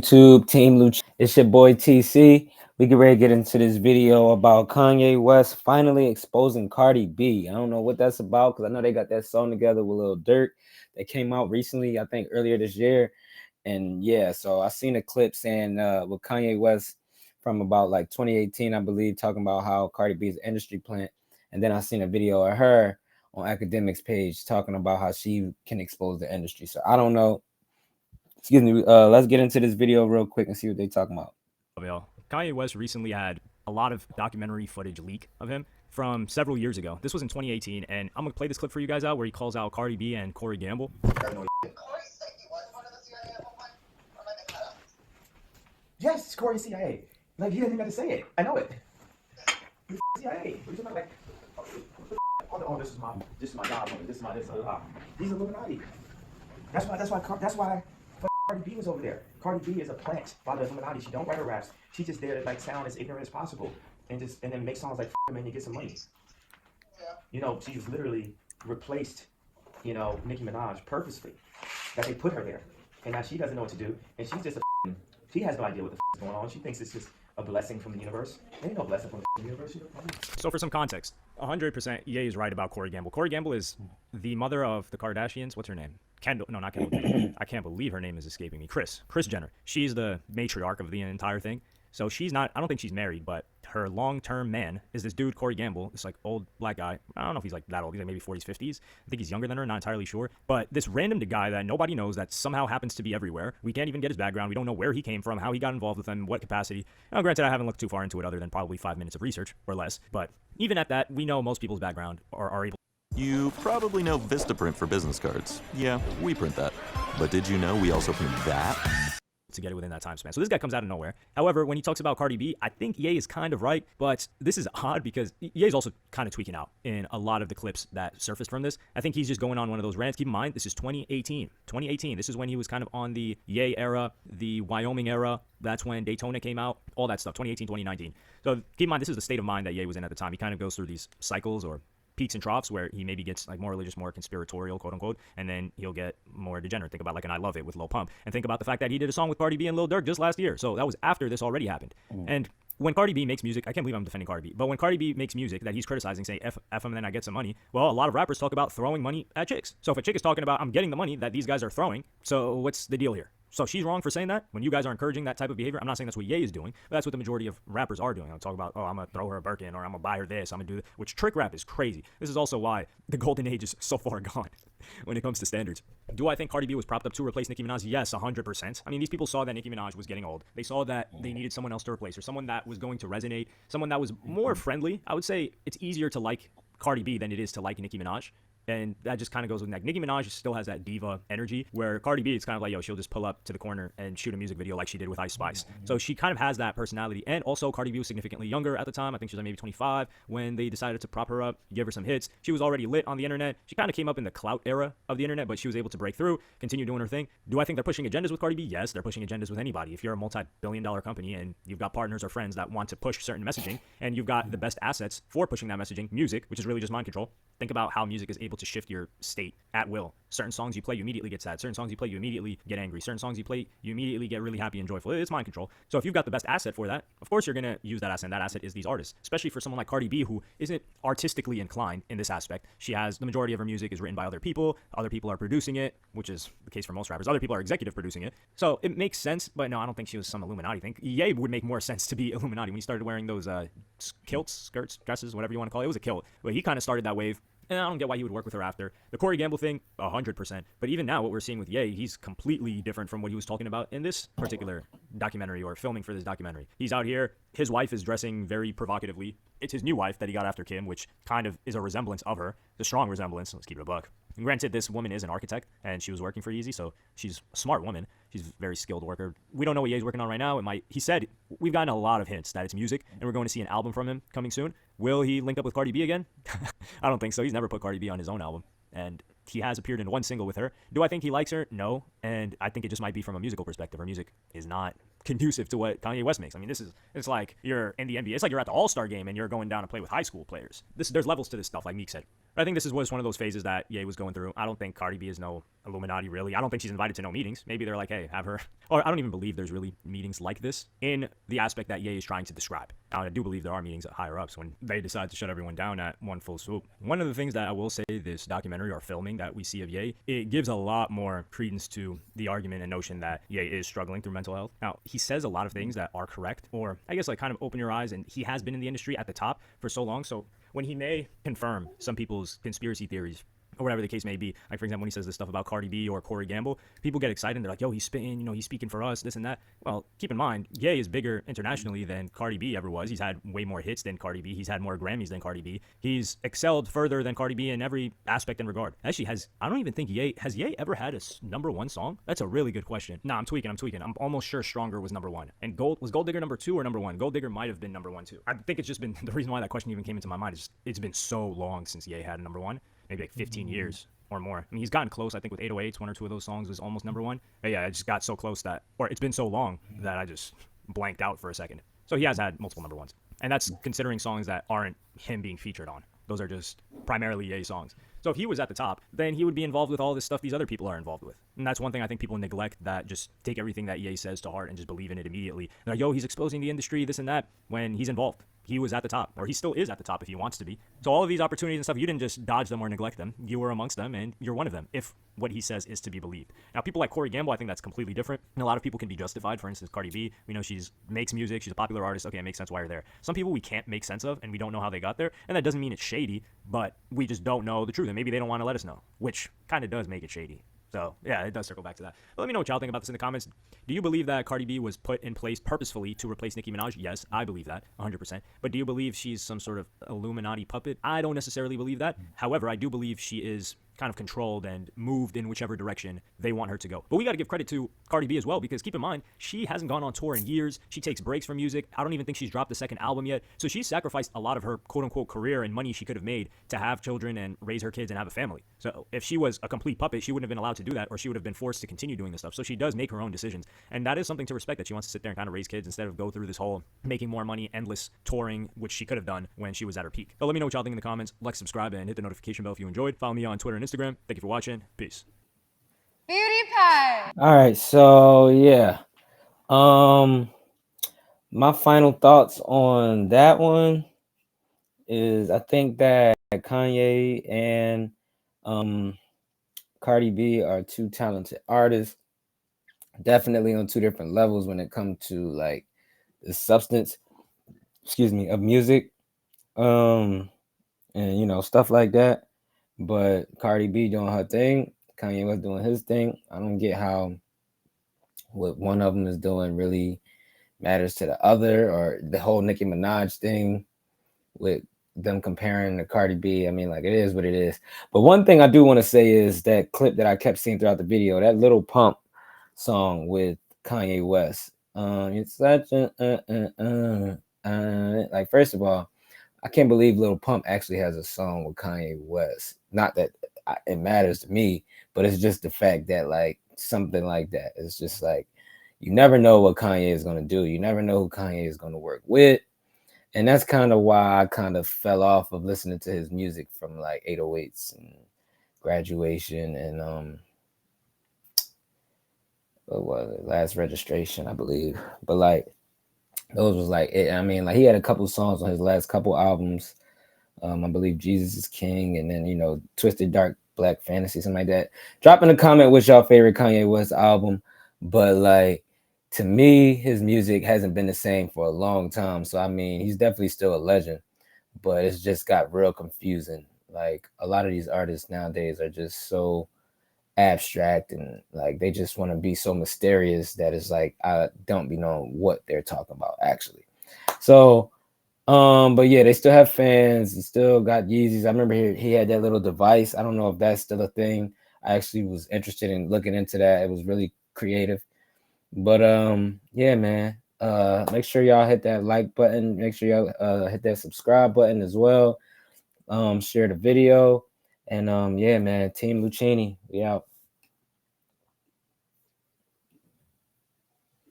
YouTube, Team Luch. It's your boy TC. We get ready to get into this video about Kanye West finally exposing Cardi B. I don't know what that's about because I know they got that song together with Lil Durk that came out recently, I think earlier this year. And yeah, so I seen a clip saying with Kanye West from about like 2018, I believe, talking about how Cardi B is an industry plant. And then I seen a video of her on Academics page talking about how she can expose the industry. So I don't know. Excuse me. Let's get into this video real quick and see what they talking about. Kanye West recently had a lot of documentary footage leak of him from several years ago. This was in 2018, and I'm gonna play this clip for you guys out where he calls out Cardi B and Corey Gamble. Yes, Corey CIA. Like, he didn't even have to say it. I know it. He's CIA. What are you talking about? Like, oh, this is my godmother. This is my He's Illuminati. That's why Cardi B was over there. Cardi B is a plant by the Illuminati. She don't write her raps. She's just there to like sound as ignorant as possible and then make songs like them and you get some money. Yeah. You know, she's literally replaced, Nicki Minaj purposely. That they put her there. And now she doesn't know what to do. And she's just she has no idea what the is going on. She thinks it's just a blessing from the universe. There ain't no blessing from the universe. So for some context, 100% Ye is right about Corey Gamble. Corey Gamble is the mother of the Kardashians. What's her name? Kendall. No, not Kendall. I can't believe her name is escaping me. Kris Jenner. She's the matriarch of the entire thing. So she's not, I don't think she's married, but her long-term man is this dude, Corey Gamble, this like old black guy. I don't know if he's like that old. He's like maybe 40s, 50s. I think he's younger than her, not entirely sure. But this random guy that nobody knows that somehow happens to be everywhere. We can't even get his background. We don't know where he came from, how he got involved with them, what capacity. Now, granted, I haven't looked too far into it other than probably 5 minutes of research or less. But even at that, we know most people's background are able. You probably know Vistaprint for business cards. Yeah, we print that. But did you know we also print that? To get it within that time span. So this guy comes out of nowhere. However, when he talks about Cardi B, I think Ye is kind of right, but this is odd because Ye is also kind of tweaking out in a lot of the clips that surfaced from this. I think he's just going on one of those rants. Keep in mind, this is 2018. 2018. This is when he was kind of on the Ye era, the Wyoming era. That's when Daytona came out, all that stuff, 2018, 2019. So keep in mind, this is the state of mind that Ye was in at the time. He kind of goes through these cycles or peaks and troughs where he maybe gets like more religious, more conspiratorial, quote unquote, and then he'll get more degenerate. Think about like an I Love It with Lil Pump, and think about the fact that he did a song with Cardi B and Lil Durk just last year. So that was after this already happened. And when Cardi B makes music, I can't believe I'm defending Cardi B, but when Cardi B makes music that he's criticizing, saying F him and then I get some money, well, a lot of rappers talk about throwing money at chicks. So if a chick is talking about I'm getting the money that these guys are throwing, so what's the deal here? So she's wrong for saying that when you guys are encouraging that type of behavior. I'm not saying that's what Ye is doing, but that's what the majority of rappers are doing. I'll talk about, I'm going to throw her a Birkin or I'm going to buy her this, I'm going to do this, which trick rap is crazy. This is also why the golden age is so far gone when it comes to standards. Do I think Cardi B was propped up to replace Nicki Minaj? Yes, 100%. I mean, these people saw that Nicki Minaj was getting old. They saw that they needed someone else to replace her, someone that was going to resonate, someone that was more friendly. I would say it's easier to like Cardi B than it is to like Nicki Minaj. And that just kind of goes with like Nicki Minaj still has that diva energy where Cardi B, it's kind of like, she'll just pull up to the corner and shoot a music video like she did with Ice Spice. So she kind of has that personality. And also Cardi B was significantly younger at the time. I think she was like maybe 25 when they decided to prop her up, give her some hits. She was already lit on the internet. She kind of came up in the clout era of the internet, but she was able to break through, continue doing her thing. Do I think they're pushing agendas with Cardi B? Yes, they're pushing agendas with anybody. If you're a multi-billion-dollar company and you've got partners or friends that want to push certain messaging and you've got the best assets for pushing that messaging, music, which is really just mind control. Think about how music is able to shift your state at will. Certain songs you play, you immediately get sad. Certain songs you play, you immediately get angry. Certain songs you play, you immediately get really happy and joyful. It's mind control. So if you've got the best asset for that, of course you're going to use that asset, and that asset is these artists, especially for someone like Cardi B who isn't artistically inclined in this aspect. She has the majority of her music is written by other people are producing it, which is the case for most rappers. Other people are executive producing it. So it makes sense, but no, I don't think she was some Illuminati thing. Ye would make more sense to be Illuminati when he started wearing those kilts, skirts, dresses, whatever you want to call it. It was a kilt, but he kind of started that wave. And I don't get why he would work with her after. The Corey Gamble thing, 100%. But even now, what we're seeing with Ye, he's completely different from what he was talking about in this particular documentary or filming for this documentary. He's out here. His wife is dressing very provocatively. It's his new wife that he got after Kim, which kind of is a resemblance of her. It's a strong resemblance. Let's keep it a buck. And granted, this woman is an architect, and she was working for Yeezy, so she's a smart woman. She's a very skilled worker. We don't know what Ye's working on right now. He said, we've gotten a lot of hints that it's music, and we're going to see an album from him coming soon. Will he link up with Cardi B again? I don't think so. He's never put Cardi B on his own album, and he has appeared in one single with her. Do I think he likes her? No, and I think it just might be from a musical perspective. Her music is not conducive to what Kanye West makes. I mean, it's like you're in the NBA. It's like you're at the All-Star game and you're going down to play with high school players. There's levels to this stuff, like Meek said. But I think this was one of those phases that Ye was going through. I don't think Cardi B is no Illuminati, really. I don't think she's invited to no meetings. Maybe they're like, hey, have her. Or I don't even believe there's really meetings like this in the aspect that Ye is trying to describe. Now, I do believe there are meetings at higher ups when they decide to shut everyone down at one full swoop. One of the things that I will say this documentary or filming that we see of Ye, it gives a lot more credence to the argument and notion that Ye is struggling through mental health. Now, he says a lot of things that are correct, or I guess like kind of open your eyes, and he has been in the industry at the top for so long. So when he may confirm some people's conspiracy theories or whatever the case may be, like for example, when he says this stuff about Cardi B or Corey Gamble, people get excited and they're like, yo, he's spitting, he's speaking for us, this and that. Well, keep in mind, Ye is bigger internationally than Cardi B ever was. He's had way more hits than Cardi B. He's had more Grammys than Cardi B. He's excelled further than Cardi B in every aspect and regard. Actually, I don't even think has Ye ever had a number one song? That's a really good question. Nah, I'm tweaking. I'm almost sure Stronger was number one. And was Gold Digger number two or number one? Gold Digger might have been number one too. I think it's just been, the reason why that question even came into my mind is it's been so long since Ye had a number one, maybe like 15 years. Or more. I mean, he's gotten close. I think with 808s, one or two of those songs was almost number one. But yeah, I just got so close or it's been so long that I just blanked out for a second. So he has had multiple number ones. And that's considering songs that aren't him being featured on. Those are just primarily Ye songs. So if he was at the top, then he would be involved with all this stuff these other people are involved with. And that's one thing I think people neglect, that just take everything that Ye says to heart and just believe in it immediately. They're like, yo, he's exposing the industry, this and that, when he's involved. He was at the top, or he still is at the top if he wants to be. So all of these opportunities and stuff, you didn't just dodge them or neglect them. You were amongst them, and you're one of them, if what he says is to be believed. Now, people like Corey Gamble, I think that's completely different. And a lot of people can be justified. For instance, Cardi B, we know she makes music, she's a popular artist. Okay, it makes sense why you're there. Some people we can't make sense of, and we don't know how they got there. And that doesn't mean it's shady, but we just don't know the truth. And maybe they don't want to let us know, which kind of does make it shady. So, yeah, it does circle back to that. But let me know what y'all think about this in the comments. Do you believe that Cardi B was put in place purposefully to replace Nicki Minaj? Yes, I believe that, 100%. But do you believe she's some sort of Illuminati puppet? I don't necessarily believe that. However, I do believe she is kind of controlled and moved in whichever direction they want her to go. But we got to give credit to Cardi B as well, because keep in mind, she hasn't gone on tour in years. She takes breaks from music. I don't even think she's dropped a second album yet. So she sacrificed a lot of her quote-unquote career and money she could have made to have children and raise her kids and have a family. So if she was a complete puppet, she wouldn't have been allowed to do that, or she would have been forced to continue doing this stuff. So she does make her own decisions. And that is something to respect, that she wants to sit there and kind of raise kids instead of go through this whole making more money, endless touring, which she could have done when she was at her peak. But let me know what y'all think in the comments. Like, subscribe, and hit the notification bell if you enjoyed. Follow me on Twitter and Instagram. Thank you for watching. Peace. Beauty pie. All right, so yeah. My final thoughts on that one is I think that Kanye and Cardi B are two talented artists, definitely on two different levels when it comes to like the substance, of music, and stuff like that. But Cardi B doing her thing, Kanye was doing his thing. I don't get how what one of them is doing really matters to the other, or the whole Nicki Minaj thing with them comparing to Cardi B. I mean, like, it is what it is. But one thing I do want to say is that clip that I kept seeing throughout the video, that Little Pump song with Kanye West. It's such a like, first of all, I can't believe Little Pump actually has a song with Kanye West. Not that it matters to me, but it's just the fact that like something like that. It's just like, you never know what Kanye is going to do. You never know who Kanye is going to work with. And that's kind of why I kind of fell off of listening to his music from like 808s and Graduation and what was it? Last Registration, I believe. But like, those was like it. I mean, like, he had a couple songs on his last couple albums. I believe Jesus is King, and then Twisted Dark Black Fantasy, something like that. Drop in a comment what's your favorite Kanye West album. But like, to me, his music hasn't been the same for a long time. So I mean, he's definitely still a legend, but it's just got real confusing. Like, a lot of these artists nowadays are just so abstract, and like they just want to be so mysterious that it's like I don't be knowing what they're talking about actually. So but yeah, they still have fans. He still got Yeezys. I remember he had that little device. I don't know if that's still a thing. I actually was interested in looking into that. It was really creative. But yeah, man, make sure y'all hit that like button. Make sure y'all hit that subscribe button as well. Share the video, and yeah, man, Team Lucchini, we out.